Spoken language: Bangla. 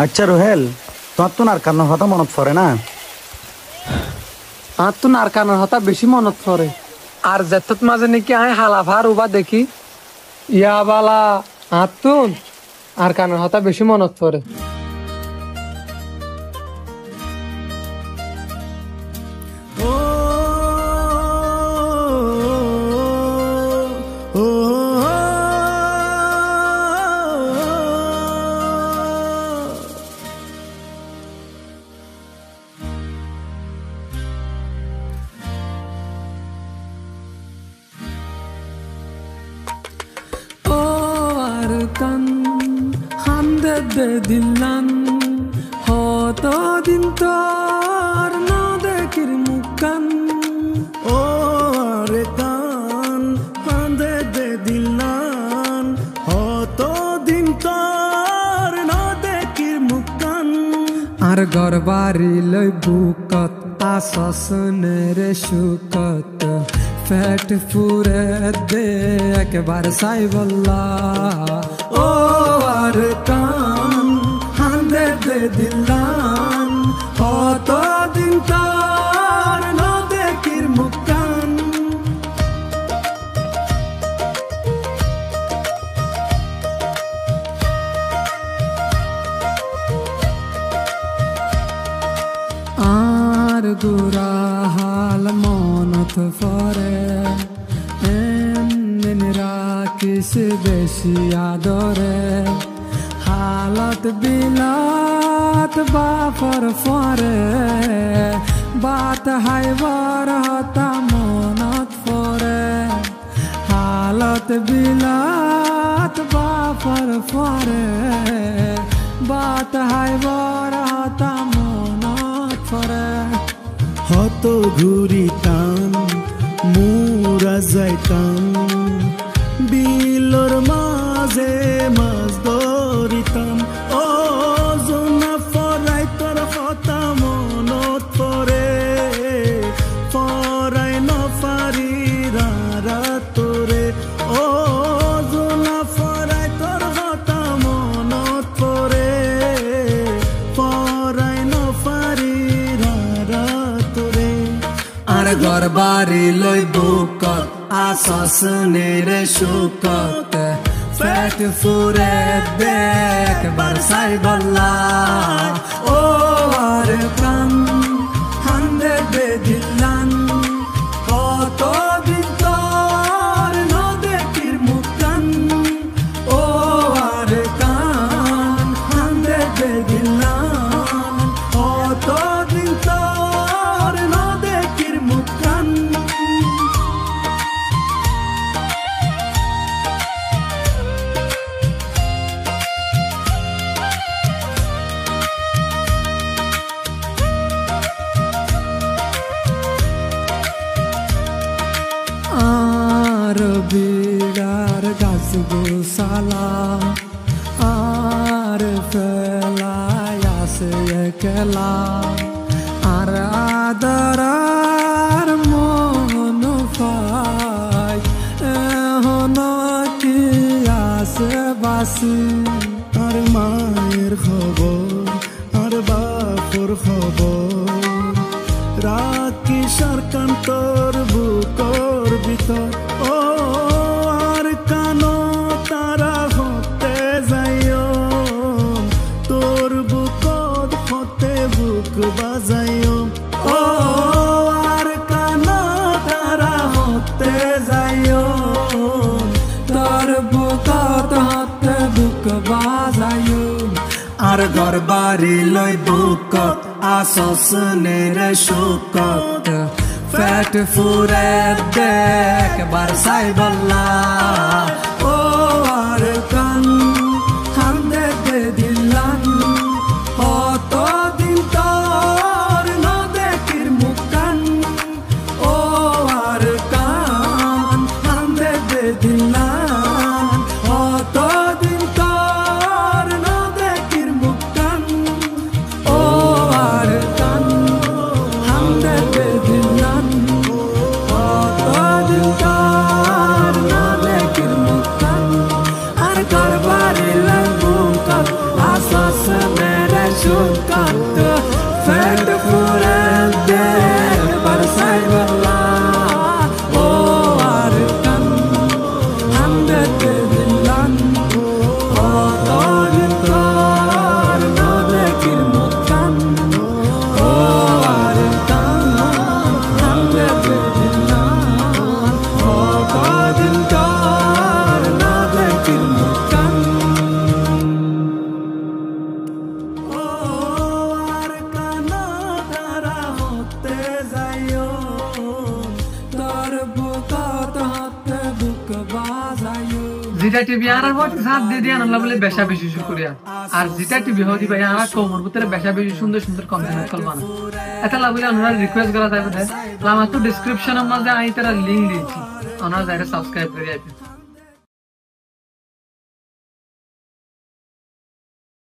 আচ্ছা রোহেল, তোমার তো আর কান্নার কথা মনত পড়ে না? আর তো নারকানোর হতা বেশি মনত পড়ে। আর যেত মাঝে নাকি আয় হালাফার উবা দেখি ইয়া বালা আতুন আর কানোর হতা বেশি মনত পড়ে। Kan hande de dilan hoto din tor na dekir mukan or kan hande de dilan hoto din tor na dekir mukan ar gorbari loy bukat asas nere shukat fat pure de ekbar sai balla o ar kan hande de dilan hoto din tor na dekir mukan ar gura hal monat fore किस बेशिया दौरे हालत बिलात बाफर फरे बात हाय बार हता मोनत फरे हालत बिलात बाफर फरे बात हाय बार हता मोनत फरे হতো ঘুরিতাম মুরা যাইতাম বিলর মাঝে মাছ ধরিতাম ও জোনা ফরাই তোর কথা মনত পরে ফরাই নফারি তোরে ও জোনা ফরাই তোর কথা মনত পরে ফরাই নফারি তোরে আর ঘর বাড়ি লই বুকত asas nere shukat fat fure dek bar sai balla o ar kan hande de dilan hoto din tor no dekir mukan o ar kan hande de dilan hoto din tor no dekir mukan বিড়ার গাছ গোসালা আর ফেলায় আসে একলা আর আদরার মন পাই এখন কি আসে বাসি আর মায়ের খবর আর বাপর খবর রাখি সরকান্তর বুকর ভিতর ও আর কানো তারা হতে যাইও তোর বুকত হতে বুক বাজাইও ও আর কানো তারা হতে যাইও তোর বুকত হতে বুক বাজাইও আর ঘর বাড়ি লই বুকত আসস নেরে শুকত fat fure dek bar sai balla o ar kan hande de dilan hoto din tor no dekir mukan o ar kan hande de dilan hoto din tor no dekir mukan o ar kan hande de dilan Sukanta ফ্যাট ফুরে একবার সাইবল্লা ও আর কান হামদেতে দিলান ও তোর তোর নদেকির মুকান ও আর কান হামদেতে দিলান ও কদিন তোর নদেকির মুকান ও আর কানো ধারা হতে যাইও তোর বুকত হতে বুক বাজাইও যেটা টিভি আনার পর সাথ দিয়ে দিয়ে আনলা বলে বেশা বেশি শুকরিয়া আর যেটা টিভি হদি ভাই আনা কোমর ভিতরে বেশা বেশি সুন্দর সুন্দর কন্টেন্ট কল বানা এটা লাগলে আপনারা রিকোয়েস্ট করা যাবে আমার তো ডেসক্রিপশনের মধ্যে আমি তারা লিংক দিয়েছি আপনারা যারা সাবস্ক্রাইব করে যাবেন